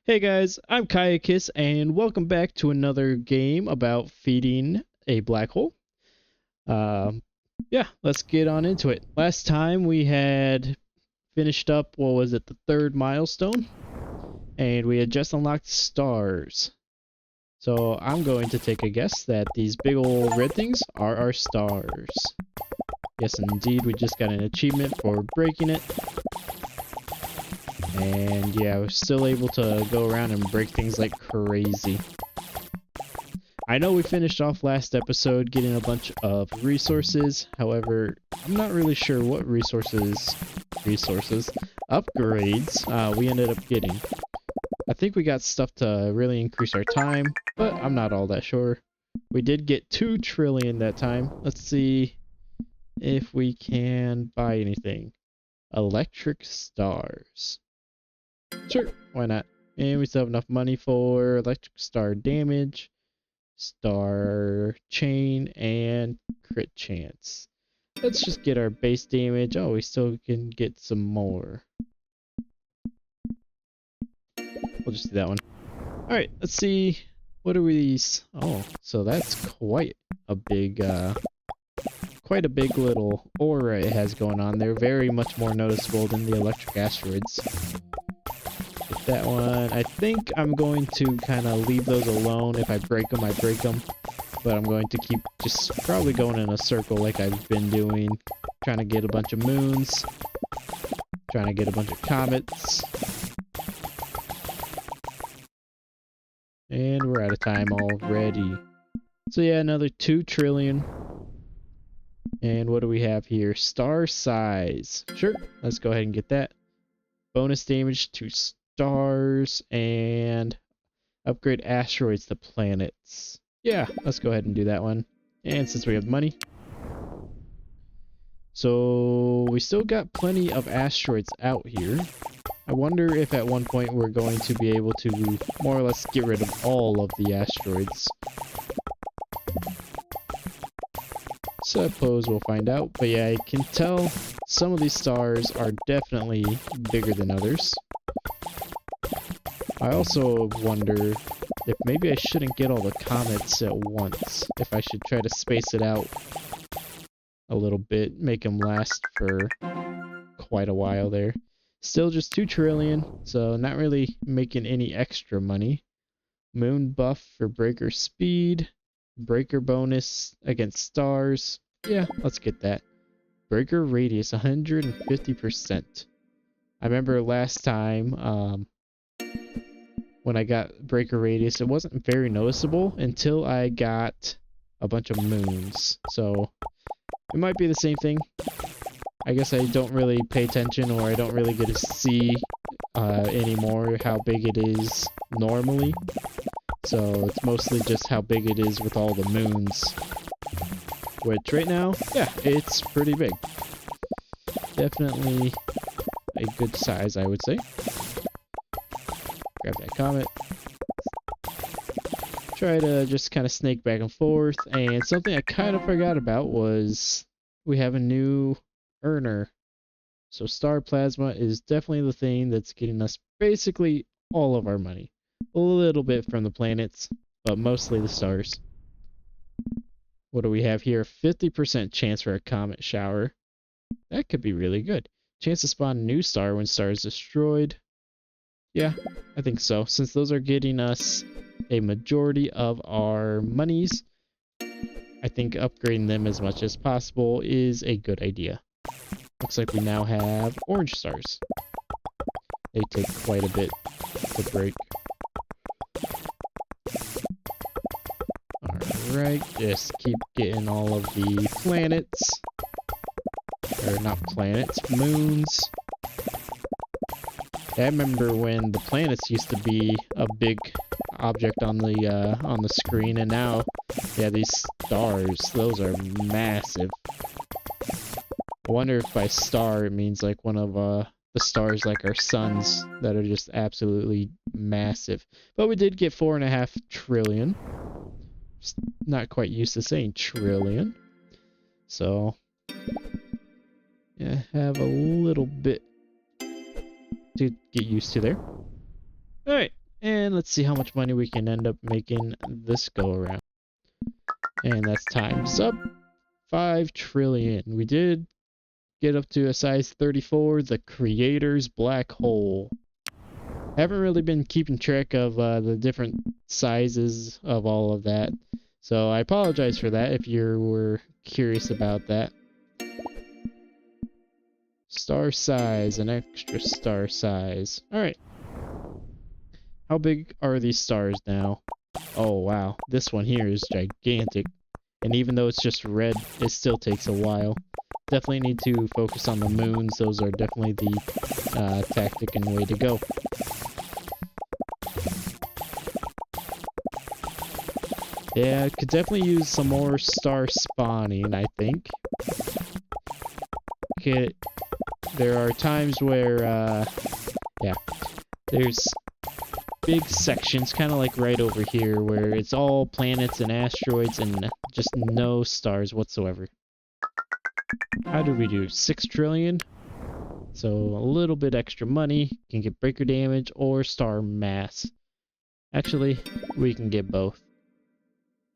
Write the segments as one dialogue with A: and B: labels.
A: Hey guys, I'm Kayakis, and welcome back to another game about feeding a black hole. Um, yeah, let's get on into it. Last time we had finished up, what was it, the third milestone? And we had just unlocked stars. So I'm going to take a guess that these big old red things are our stars. Yes, indeed, we just got an achievement for breaking it. And yeah, we're still able to go around and break things like crazy. I know we finished off last episode getting a bunch of resources, however, I'm not really sure what upgrades we ended up getting. I think we got stuff to really increase our time, but I'm not all that sure. We did get 2 trillion that time. Let's see if we can buy anything. Electric stars. Sure, why not? And we still have enough money for electric star damage, star chain, and crit chance. Let's just get our base damage. Oh, we still can get some more. We'll just do that one. Alright, let's see. What are these? Oh, so that's quite a big little aura it has going on there. Very much more noticeable than the electric asteroids. Get that one. I think I'm going to kind of leave those alone. If I break them, I break them. But I'm going to keep just probably going in a circle like I've been doing. Trying to get a bunch of moons. Trying to get a bunch of comets. And we're out of time already. So yeah, another 2 trillion. And what do we have here? Star size. Sure, let's go ahead and get that. Bonus damage to stars and upgrade asteroids to planets. Yeah, let's go ahead and do that one. And since we have money. So we still got plenty of asteroids out here. I wonder if at one point we're going to be able to more or less get rid of all of the asteroids. Suppose we'll find out. But yeah, I can tell some of these stars are definitely bigger than others. I also wonder if maybe I shouldn't get all the comets at once. If I should try to space it out a little bit, make them last for quite a while there. Still just 2 trillion, so not really making any extra money. Moon buff for breaker speed. Breaker bonus against stars. Yeah, let's get that. Breaker radius 150%. I remember last time when I got breaker radius, it wasn't very noticeable until I got a bunch of moons. So it might be the same thing. I guess I don't really pay attention, or I don't really get to see anymore how big it is normally. So it's mostly just how big it is with all the moons. Which right now, yeah, it's pretty big. Definitely a good size, I would say. Grab that comet. Try to just kind of snake back and forth. And something I kind of forgot about was we have a new earner. So star plasma is definitely the thing that's getting us basically all of our money. A little bit from the planets, but mostly the stars. What do we have here? 50% chance for a comet shower. That could be really good. Chance to spawn a new star when star is destroyed. Yeah, I think so. Since those are getting us a majority of our monies, I think upgrading them as much as possible is a good idea. Looks like we now have orange stars. They take quite a bit to break. Alright, just keep getting all of the planets. Or not planets, moons. I remember when the planets used to be a big object on the screen, and now, yeah, these stars, those are massive. I wonder if by star it means like one of the stars like our suns that are just absolutely massive. But we did get 4.5 trillion. Just not quite used to saying trillion. So yeah, have a little bit to get used to there. Alright, And let's see how much money we can end up making this go around. And that's times up 5 trillion. We did get up to a size 34, the creator's black hole. Haven't really been keeping track of the different sizes of all of that. So I apologize for that if you were curious about that. Star size, an extra star size. Alright. How big are these stars now? Oh wow, this one here is gigantic. And even though it's just red, it still takes a while. Definitely need to focus on the moons. Those are definitely the tactic and way to go. Yeah, could definitely use some more star spawning, I think. Okay, there are times where, yeah, there's big sections, kind of like right over here, where it's all planets and asteroids and just no stars whatsoever. How did we do? 6 trillion? So a little bit extra money. Can get breaker damage or star mass. Actually, we can get both.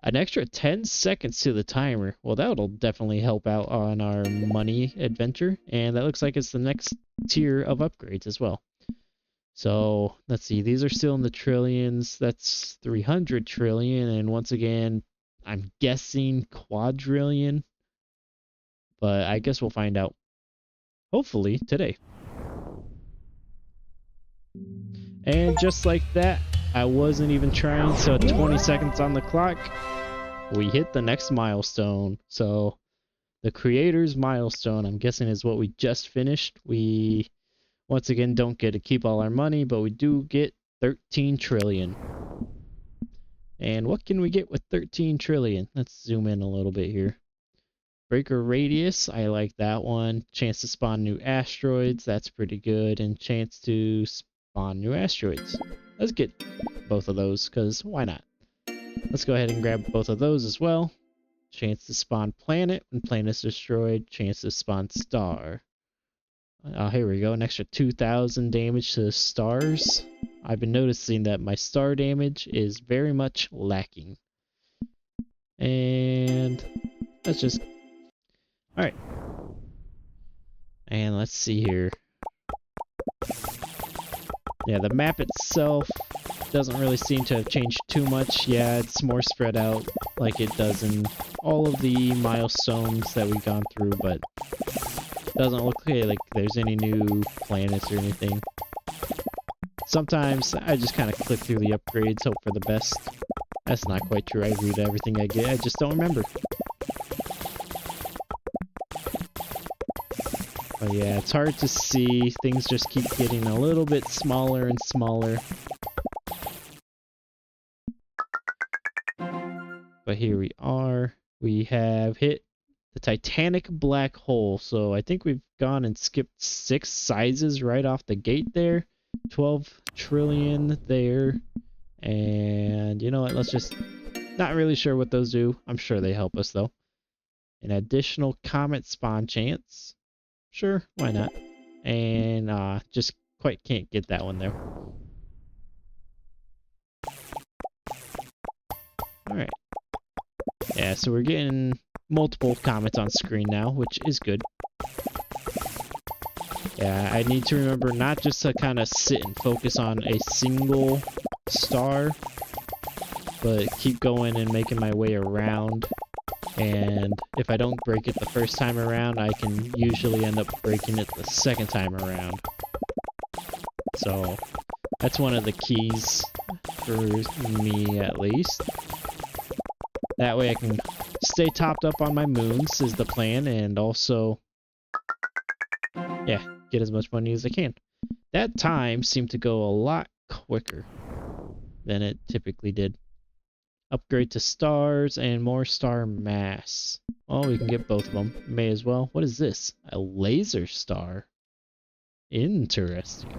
A: An extra 10 seconds to the timer. Well, that'll definitely help out on our money adventure. And that looks like it's the next tier of upgrades as well. So, let's see. These are still in the trillions. That's 300 trillion. And once again, I'm guessing quadrillion. But I guess we'll find out. Hopefully today. And just like that, I wasn't even trying. So 20 seconds on the clock. We hit the next milestone. So the creator's milestone, I'm guessing, is what we just finished. We, once again, don't get to keep all our money, but we do get 13 trillion. And what can we get with 13 trillion? Let's zoom in a little bit here. Breaker radius, I like that one. Chance to spawn new asteroids, that's pretty good. And chance to spawn new asteroids. Let's get both of those, because why not? Let's go ahead and grab both of those as well. Chance to spawn planet when planet is destroyed. Chance to spawn star. Here we go. An extra 2,000 damage to the stars. I've been noticing that my star damage is very much lacking. And let's just... Alright. And let's see here. Yeah, the map itself doesn't really seem to have changed too much. Yeah, it's more spread out like it does in all of the milestones that we've gone through, but doesn't look like there's any new planets or anything. Sometimes I just kind of click through the upgrades, hope for the best. That's not quite true. I read everything I get, I just don't remember. But yeah, it's hard to see. Things just keep getting a little bit smaller and smaller. But here we are. We have hit the Titanic black hole. So I think we've gone and skipped 6 sizes right off the gate there. 12 trillion there. And you know what? Let's just... Not really sure what those do. I'm sure they help us though. An additional comet spawn chance. Sure, why not? And just quite can't get that one there. Alright. Yeah, so we're getting multiple comets on screen now, which is good. Yeah, I need to remember not just to kind of sit and focus on a single star, but keep going and making my way around. And if I don't break it the first time around, I can usually end up breaking it the second time around. So that's one of the keys for me, at least. That way I can stay topped up on my moons is the plan, and also, yeah, get as much money as I can. That time seemed to go a lot quicker than it typically did. Upgrade to stars and more star mass. Oh, we can get both of them. May as well. What is this? A laser star. Interesting.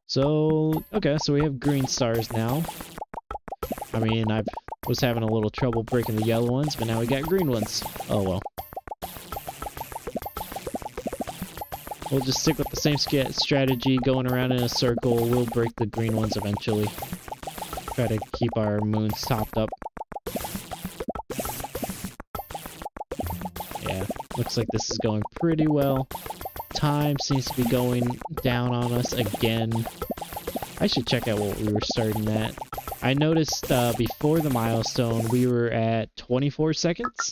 A: So, okay, so we have green stars now. I mean, I was having a little trouble breaking the yellow ones, but now we got green ones. Oh well. We'll just stick with the same strategy, going around in a circle. We'll break the green ones eventually. Try to keep our moons topped up. Yeah, looks like this is going pretty well. Time seems to be going down on us again. I should check out what we were starting at. I noticed before the milestone we were at 24 seconds.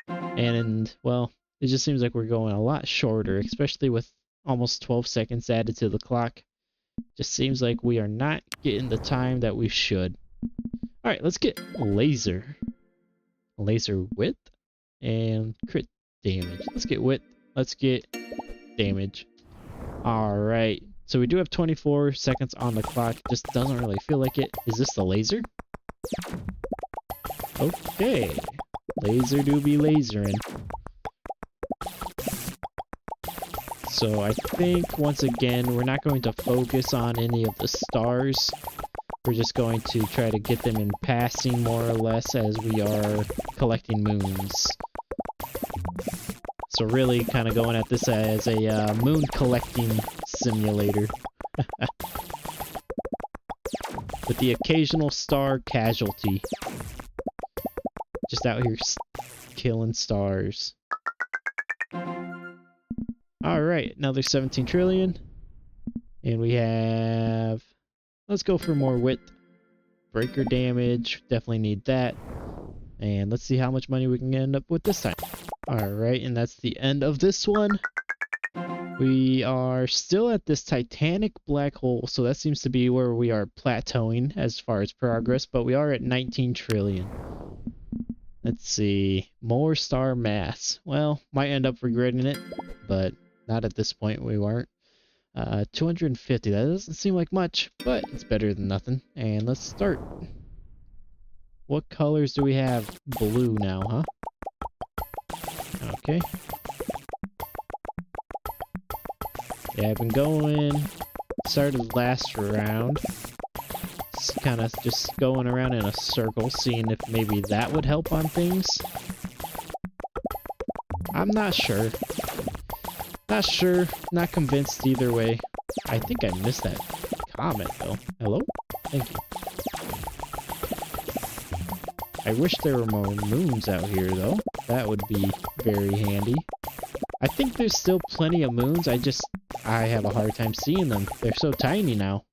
A: And, well, it just seems like we're going a lot shorter, especially with almost 12 seconds added to the clock. Just seems like we are not getting the time that we should. Alright, let's get laser. Laser width and crit damage. Let's get width. Let's get damage. Alright, so we do have 24 seconds on the clock. Just doesn't really feel like it. Is this the laser? Okay. Laser do be lasering. So I think, once again, we're not going to focus on any of the stars. We're just going to try to get them in passing, more or less, as we are collecting moons. So really kind of going at this as a moon collecting simulator. With the occasional star casualty. Just out here killing stars. Alright, now there's 17 trillion. And we have... Let's go for more width. Breaker damage, definitely need that. And let's see how much money we can end up with this time. Alright, and that's the end of this one. We are still at this titanic black hole, so that seems to be where we are plateauing as far as progress, but we are at 19 trillion. Let's see. More star mass. Well, might end up regretting it, but not at this point we weren't. 250. That doesn't seem like much, but it's better than nothing. And let's start. What colors do we have? Blue now, huh? Okay. Yeah, I've been going... Started last round. Kind of just going around in a circle, seeing if maybe that would help on things. I'm not sure. Not sure. Not convinced either way. I think I missed that comment, though. Hello? Thank you. I wish there were more moons out here, though. That would be very handy. I think there's still plenty of moons. I have a hard time seeing them. They're so tiny now.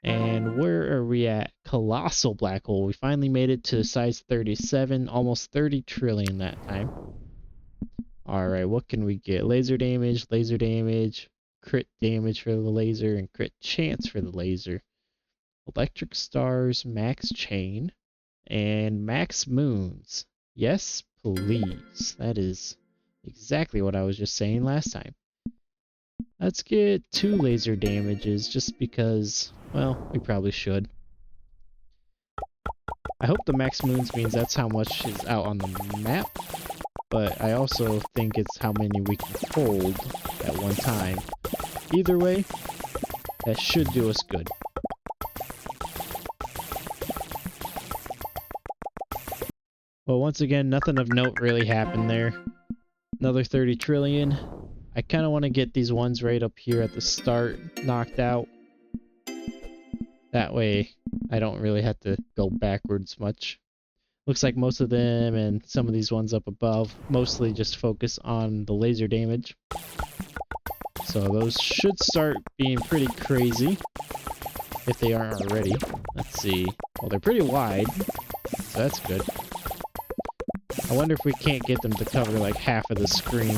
A: And where are we at? Colossal black hole. We finally made it to size 37, almost 30 trillion that time. Alright, what can we get? Laser damage, crit damage for the laser, and crit chance for the laser. Electric stars, max chain, and max moons. Yes, please. That is exactly what I was just saying last time. Let's get 2 laser damages, just because, well, we probably should. I hope the max moons means that's how much is out on the map, but I also think it's how many we can hold at one time. Either way, that should do us good. Well, once again, nothing of note really happened there. Another 30 trillion. I kind of want to get these ones right up here at the start knocked out. That way, I don't really have to go backwards much. Looks like most of them and some of these ones up above mostly just focus on the laser damage. So those should start being pretty crazy, if they aren't already. Let's see. Well, they're pretty wide, so that's good. I wonder if we can't get them to cover like half of the screen.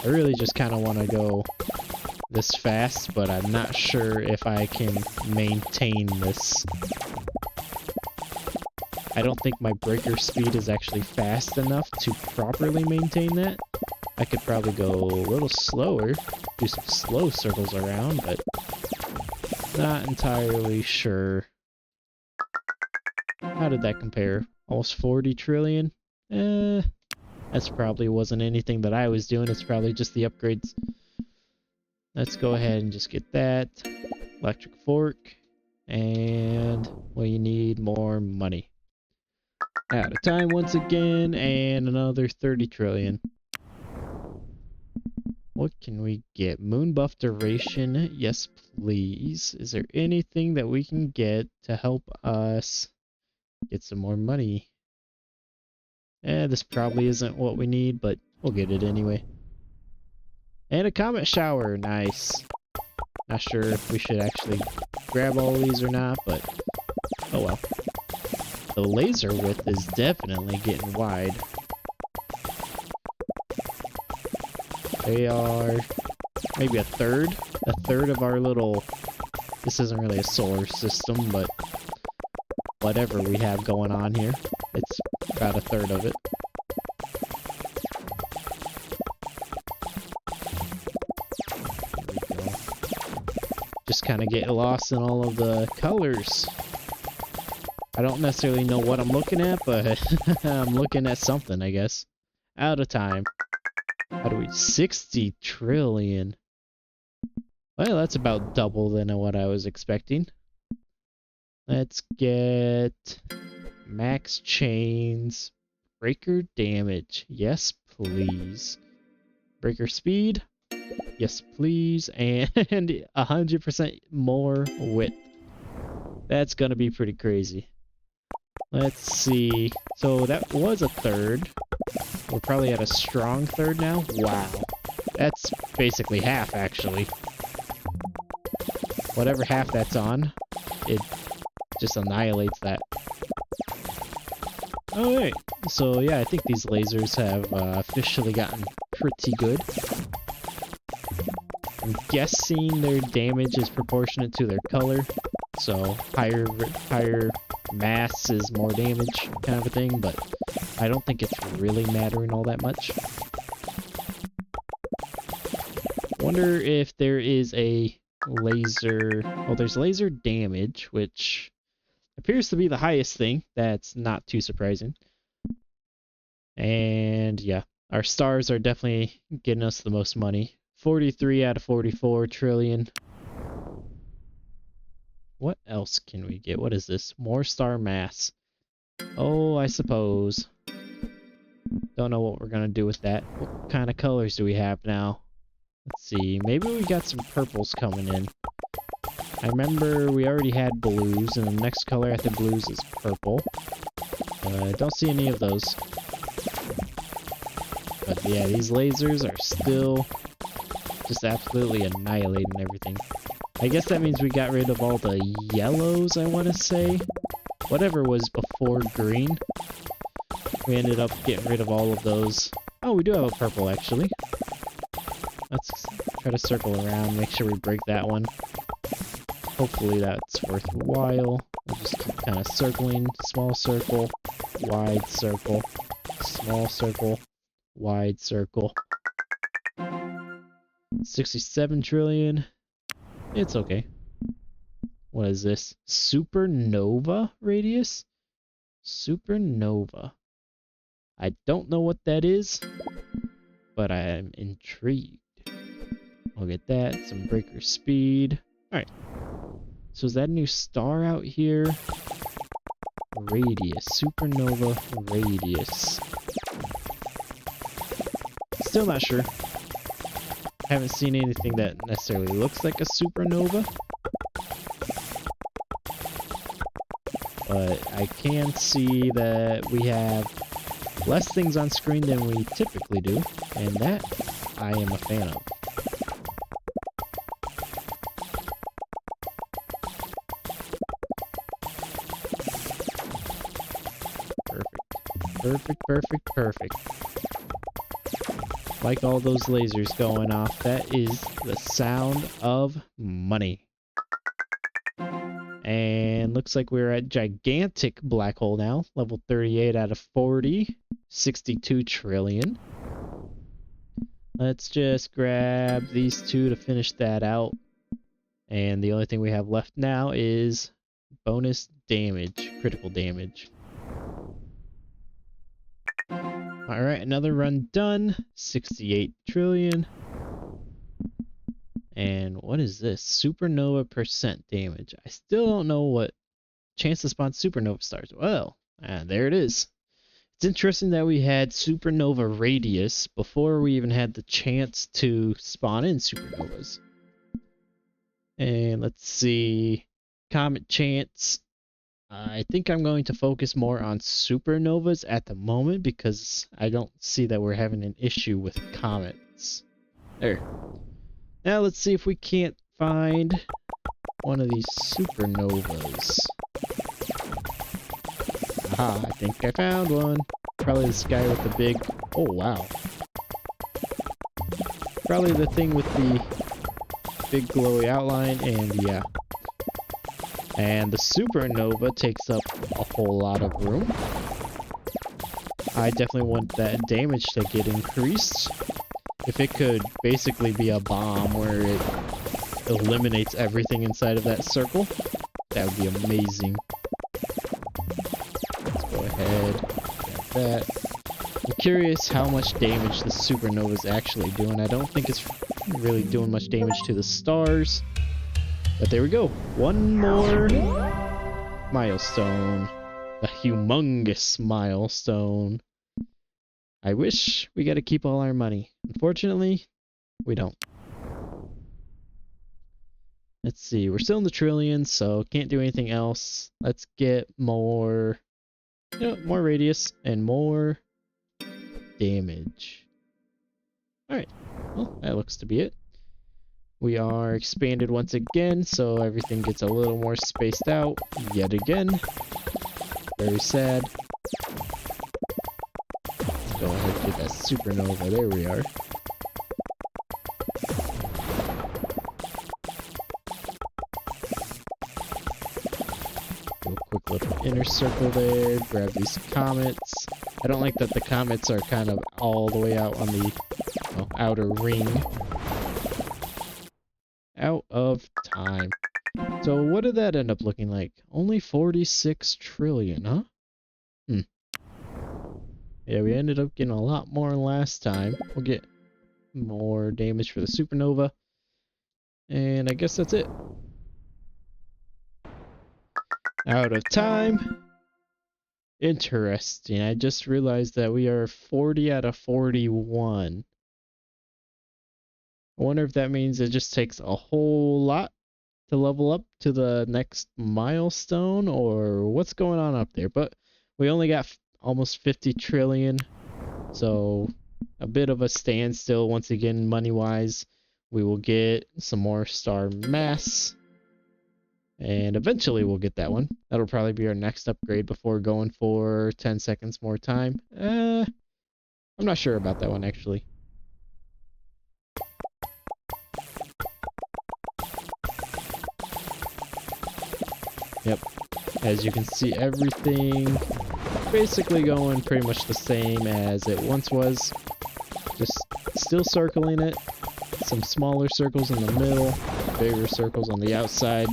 A: I really just kind of want to go this fast, but I'm not sure if I can maintain this. I don't think my breaker speed is actually fast enough to properly maintain that. I could probably go a little slower, do some slow circles around, but not entirely sure. How did that compare? Almost 40 trillion? That's probably wasn't anything that I was doing. It's probably just the upgrades. Let's go ahead and just get that. Electric fork. And we need more money. Out of time once again, and another 30 trillion. What can we get? Moon buff duration, yes please. Is there anything that we can get to help us get some more money? This probably isn't what we need, but we'll get it anyway. And a comet shower, nice. Not sure if we should actually grab all these or not, but oh well. The laser width is definitely getting wide. They are maybe a third of our little, this isn't really a solar system, but whatever we have going on here, it's about a third of it. There we go. Just kind of get lost in all of the colors. I don't necessarily know what I'm looking at, but I'm looking at something, I guess. Out of time. How do we... 60 trillion. Well, that's about double than what I was expecting. Let's get... max chains. Breaker damage. Yes, please. Breaker speed. Yes, please. And 100% more width. That's gonna be pretty crazy. Let's see. So that was a third. We're probably at a strong third now. Wow. That's basically half, actually. Whatever half that's on, it just annihilates that. Alright. So yeah, I think these lasers have officially gotten pretty good. I'm guessing their damage is proportionate to their color. So higher mass is more damage kind of a thing, but I don't think it's really mattering all that much. Wonder if there is a laser... well, there's laser damage, which appears to be the highest thing. That's not too surprising. And yeah, our stars are definitely getting us the most money. 43 out of 44 trillion. What else can we get? What is this? More star mass. Oh, I suppose. Don't know what we're gonna do with that. What kind of colors do we have now? Let's see. Maybe we got some purples coming in. I remember we already had blues, and the next color after blues is purple. Don't see any of those. But yeah, these lasers are still just absolutely annihilating everything. I guess that means we got rid of all the yellows, I want to say. Whatever was before green. We ended up getting rid of all of those. Oh, we do have a purple, actually. Let's try to circle around, make sure we break that one. Hopefully that's worthwhile. We'll just keep kind of circling. Small circle, wide circle, small circle, wide circle. 67 trillion. It's okay. What is this? Supernova radius? Supernova. I don't know what that is, but I am intrigued. I'll get that. Some breaker speed. Alright. So is that a new star out here? Radius. Supernova radius. Still not sure. Haven't seen anything that necessarily looks like a supernova. But I can see that we have less things on screen than we typically do, and that I am a fan of. Perfect, perfect, perfect. Like all those lasers going off, that is the sound of money. And looks like we're at gigantic black hole now. Level 38 out of 40. 62 trillion. Let's just grab these two to finish that out. And the only thing we have left now is bonus damage, critical damage. Alright, another run done. 68 trillion. And what is this? Supernova percent damage. I still don't know what chance to spawn supernova stars. Well, Ah, there it is. It's interesting that we had supernova radius before we even had the chance to spawn in supernovas. And let's see, comet chance. I think I'm going to focus more on supernovas at the moment because I don't see that we're having an issue with comets. There. Now let's see if we can't find one of these supernovas. Aha, I think I found one. Probably this guy with the big... Oh, wow. Probably the thing with the big glowy outline, and yeah. And the supernova takes up a whole lot of room. I definitely want that damage to get increased. If it could basically be a bomb where it eliminates everything inside of that circle, that would be amazing. Let's go ahead, grab that. I'm curious how much damage the supernova is actually doing. I don't think it's really doing much damage to the stars. But there we go. One more milestone. A humongous milestone. I wish we got to keep all our money. Unfortunately, we don't. Let's see. We're still in the trillions, so can't do anything else. Let's get more, more radius and more damage. Alright. Well, that looks to be it. We are expanded once again, so everything gets a little more spaced out yet again. Very sad. Let's go ahead and get that supernova. There we are. Do a quick little inner circle there. Grab these comets. I don't like that the comets are kind of all the way out on the outer ring. Out of time. So what did that end up looking like? Only 46 trillion, huh? Yeah, we ended up getting a lot more last time. We'll get more damage for the supernova. And I guess that's it. Out of time. Interesting. I just realized that we are 40 out of 41. I wonder if that means it just takes a whole lot to level up to the next milestone, or what's going on up there. But we only got almost 50 trillion, so a bit of a standstill once again money-wise. We will get some more star mass, and eventually we'll get that one. That'll probably be our next upgrade before going for 10 seconds more time. I'm not sure about that one, actually. Yep, as you can see, everything basically going pretty much the same as it once was. Just still circling it. Some smaller circles in the middle, bigger circles on the outside.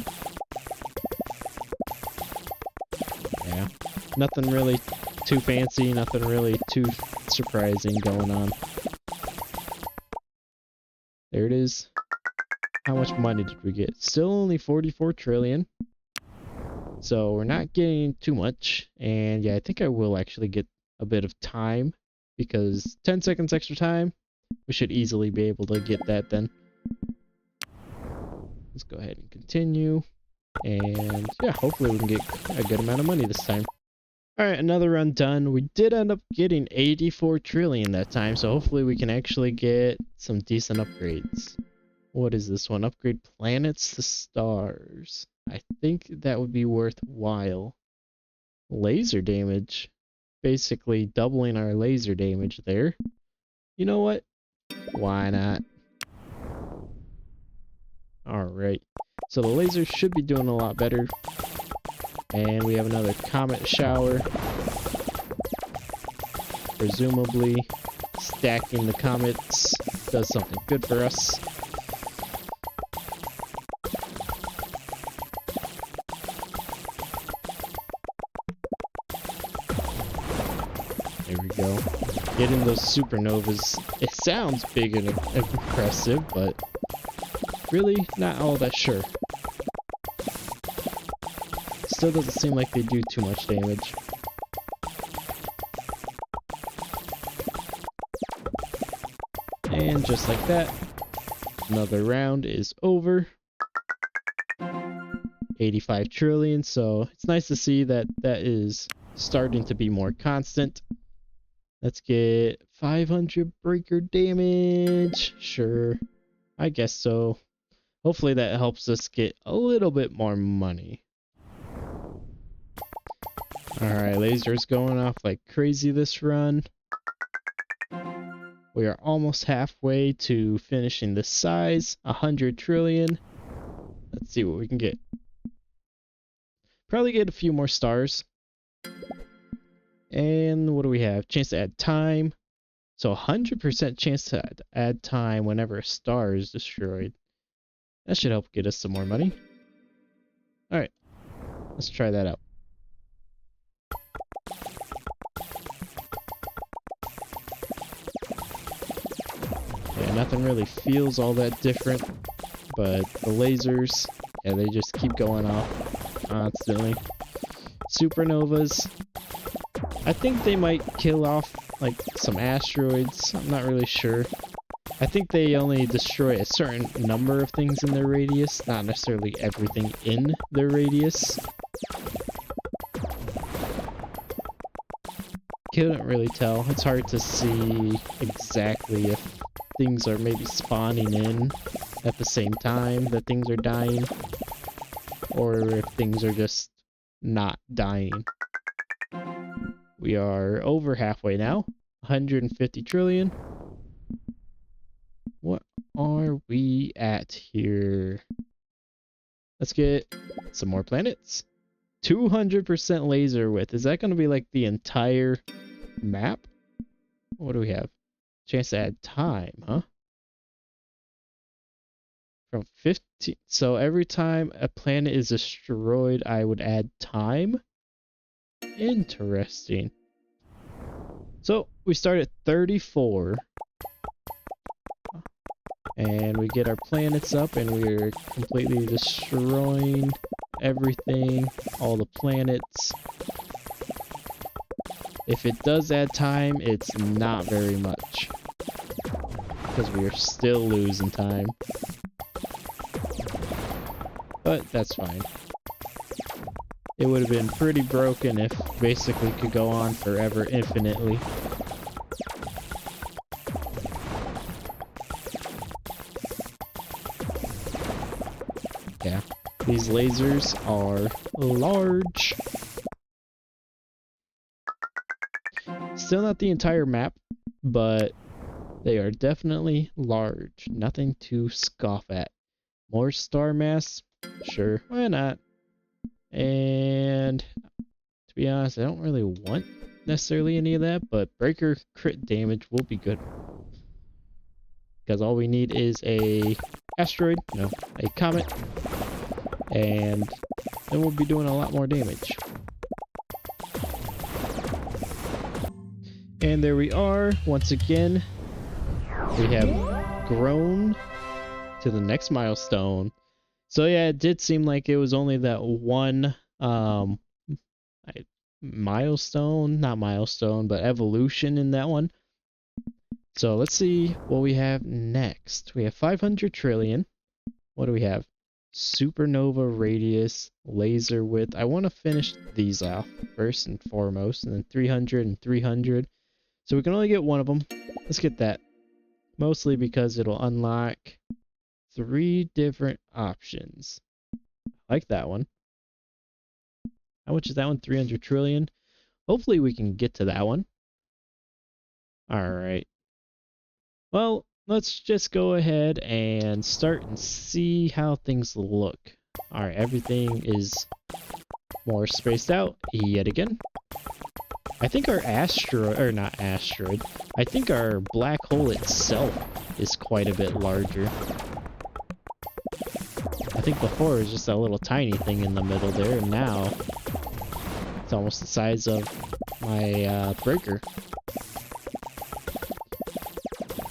A: Yeah, nothing really too fancy, nothing really too surprising going on. There it is. How much money did we get? Still only 44 trillion. So we're not getting too much, and yeah, I think I will actually get a bit of time, because 10 seconds extra time, we should easily be able to get that then. Let's go ahead and continue, and yeah, hopefully we can get a good amount of money this time. Alright, another run done. We did end up getting 84 trillion that time, so hopefully we can actually get some decent upgrades. What is this one? Upgrade planets to stars. I think that would be worthwhile. Laser damage. Basically doubling our laser damage there. You know what? Why not? Alright. So the laser should be doing a lot better. And we have another comet shower. Presumably stacking the comets does something good for us. There we go. Getting those supernovas, it sounds big and impressive, but really not all that sure. Still doesn't seem like they do too much damage. just like that, another round is over. 85 trillion, so it's nice to see that that is starting to be more constant. Let's get 500 breaker damage. Sure, I guess so. Hopefully that helps us get a little bit more money. Alright, lasers going off like crazy this run. We are almost halfway to finishing this size, 100 trillion. Let's see what we can get. Probably get a few more stars. And what do we have? Chance to add time. So 100% chance to add time whenever a star is destroyed. That should help get us some more money. Alright, let's try that out. Yeah, nothing really feels all that different, but the lasers, yeah, they just keep going off constantly. Supernovas, I think they might kill off like some asteroids. I'm not really sure. I think they only destroy a certain number of things in their radius, not necessarily everything in their radius. Couldn't really tell. It's hard to see exactly if things are maybe spawning in at the same time that things are dying, or if things are just not dying. We are over halfway now. 150 trillion. What are we at here? Let's get some more planets. 200% laser width. Is that going to be like the entire map? What do we have? Chance to add time, huh? From 15. So every time a planet is destroyed, I would add time? Interesting. So we start at 34. And we get our planets up and we're completely destroying everything, all the planets. If it does add time, it's not very much, because we are still losing time. But that's fine. It would have been pretty broken if basically could go on forever infinitely. Yeah, these lasers are large. Still not the entire map, but they are definitely large. Nothing to scoff at. More star mass? Sure, why not? And to be honest, I don't really want necessarily any of that, but breaker crit damage will be good. Because all we need is a asteroid, no, a comet, and then we'll be doing a lot more damage. And there we are, once again. We have grown to the next milestone. So yeah, it did seem like it was only that one milestone, not milestone, but evolution in that one. So let's see what we have next. We have 500 trillion. What do we have? Supernova radius, laser width. I want to finish these off first and foremost, and then 300 and 300. So we can only get one of them. Let's get that. Mostly because it'll unlock 3 different options. I like that one. How much is that one? 300 trillion. Hopefully we can get to that one. Alright. Well, let's just go ahead and start and see how things look. Alright, everything is more spaced out yet again. I think our asteroid, or not asteroid, I think our black hole itself is quite a bit larger. I think before it was just a little tiny thing in the middle there, and now it's almost the size of my breaker.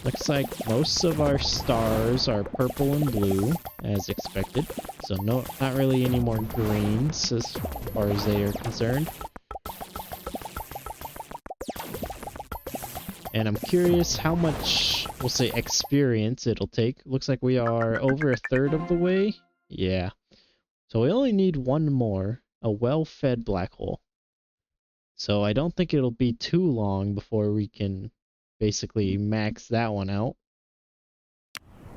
A: Looks like most of our stars are purple and blue, as expected. So no, not really any more greens as far as they are concerned. And I'm curious how much we'll say experience it'll take. Looks like we are over a third of the way. Yeah. So we only need one more, a well-fed black hole. So I don't think it'll be too long before we can basically max that one out.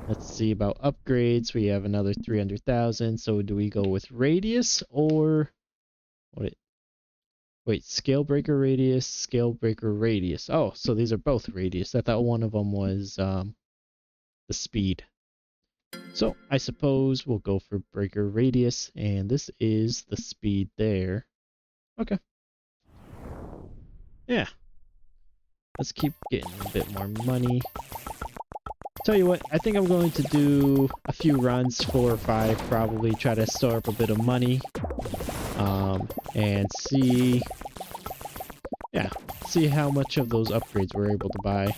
A: Let's see about upgrades. We have another 300,000. So do we go with radius or wait, scale breaker radius, scale breaker radius. Oh, so these are both radius. I thought one of them was the speed. So I suppose we'll go for breaker radius, and this is the speed there. Okay. Yeah. Let's keep getting a bit more money. Tell you what, I think I'm going to do a few runs, 4 or 5, probably try to store up a bit of money, and see how much of those upgrades we're able to buy.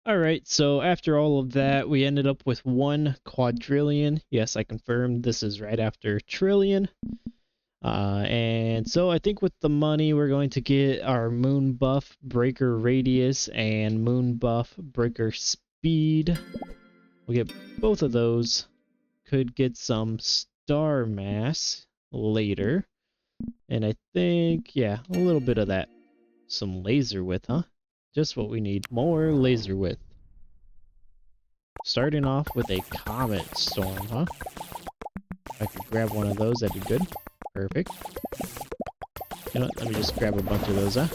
A: Alright, so after all of that, we ended up with 1 quadrillion. Yes, I confirmed this is right after trillion. And so I think with the money, we're going to get our moon buff breaker radius and moon buff breaker speed. We'll get both of those. Could get some star mass later. And I think, yeah, a little bit of that. Some laser width, huh? Just what we need. More laser width. Starting off with a comet storm, huh? If I could grab one of those, that'd be good. Perfect. You know what? Let me just grab a bunch of those, huh?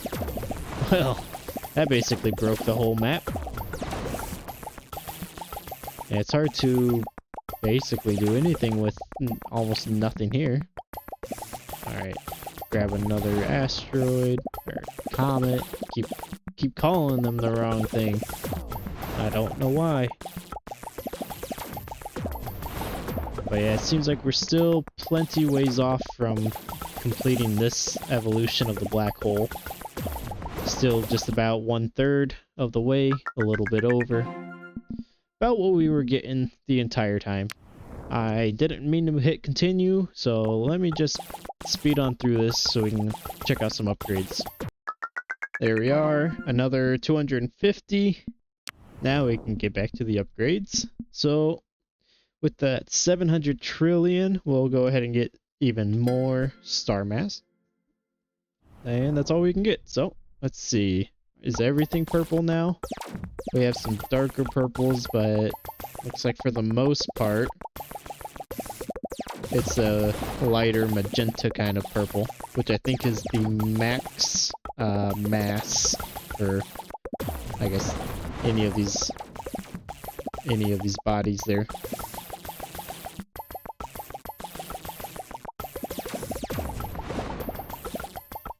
A: Well, that basically broke the whole map. And it's hard to basically do anything with almost nothing here. Alright. Grab another asteroid or comet. Keep calling them the wrong thing. I don't know why. But yeah, it seems like we're still plenty ways off from completing this evolution of the black hole. Still just about 1/3 of the way, a little bit over. About what we were getting the entire time. I didn't mean to hit continue, so let me just speed on through this so we can check out some upgrades. There we are, another 250. Now we can get back to the upgrades. So with that 700 trillion, we'll go ahead and get even more star mass. And that's all we can get. So let's see. Is everything purple now? We have some darker purples, but looks like for the most part, it's a lighter magenta kind of purple, which I think is the max mass for, I guess, any of these bodies there.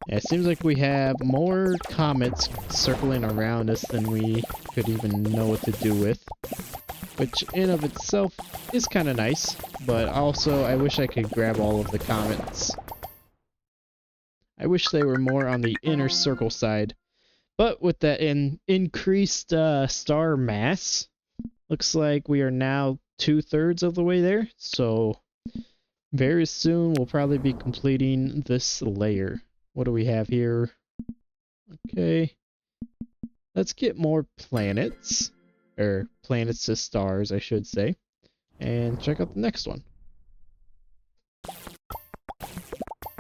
A: Yeah, it seems like we have more comets circling around us than we could even know what to do with, which in of itself is kind of nice, but also I wish I could grab all of the comets. I wish they were more on the inner circle side, but with that increased star mass, looks like we are now 2/3 of the way there, so very soon we'll probably be completing this layer. What do we have here? Okay. Let's get more planets. Or planets to stars, I should say. And check out the next one.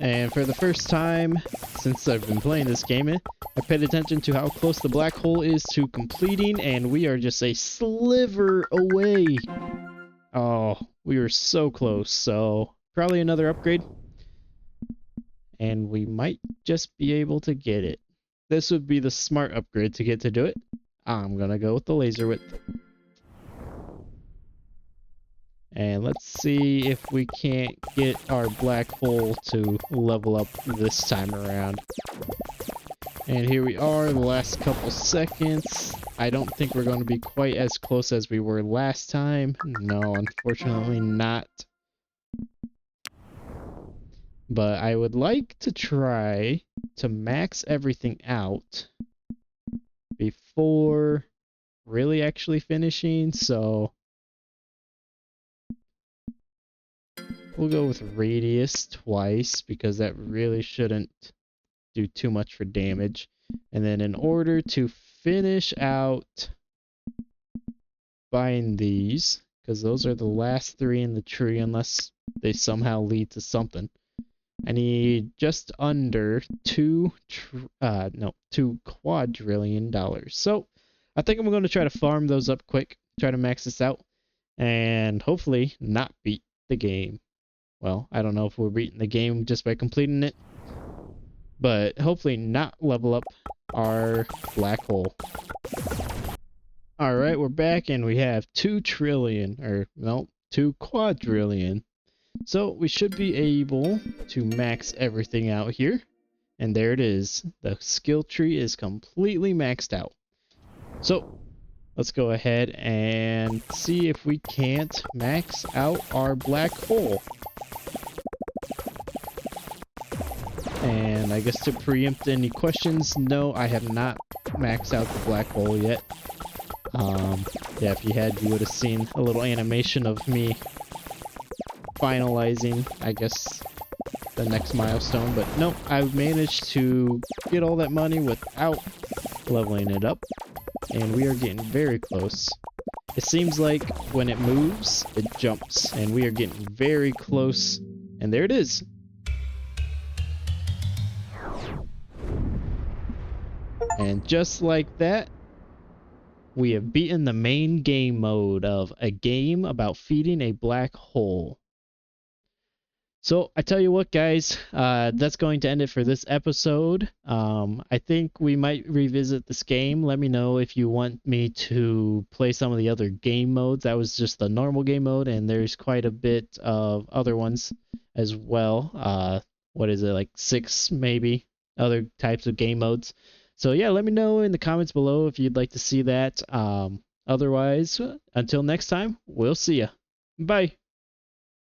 A: And for the first time since I've been playing this game, I paid attention to how close the black hole is to completing, and we are just a sliver away. Oh, we were so close. So probably another upgrade. And we might just be able to get it. This would be the smart upgrade to get to do it. I'm gonna go with the laser width. And let's see if we can't get our black hole to level up this time around. And here we are, the last couple seconds. I don't think we're going to be quite as close as we were last time. No, unfortunately not. But I would like to try to max everything out before really actually finishing, so we'll go with radius twice because that really shouldn't do too much for damage. And then in order to finish out buying these because those are the last 3 in the tree unless they somehow lead to something. I need just under $2 quadrillion. So I think I'm going to try to farm those up quick, try to max this out, and hopefully not beat the game. Well, I don't know if we're beating the game just by completing it, but hopefully not level up our black hole. Alright, we're back and we have 2 trillion, or no, 2 quadrillion. So we should be able to max everything out here. And there it is. The skill tree is completely maxed out. So let's go ahead and see if we can't max out our black hole. And I guess to preempt any questions, no, I have not maxed out the black hole yet. Yeah, if you had, you would have seen a little animation of me finalizing, I guess, the next milestone. But no, I've managed to get all that money without leveling it up. And we are getting very close. It seems like when it moves, it jumps. And we are getting very close. And there it is. And just like that, we have beaten the main game mode of a game about feeding a black hole. So I tell you what, guys, that's going to end it for this episode. I think we might revisit this game. Let me know if you want me to play some of the other game modes. That was just the normal game mode, and there's quite a bit of other ones as well. What is it, like 6 maybe other types of game modes? So yeah, let me know in the comments below if you'd like to see that. Otherwise, until next time, we'll see ya. Bye.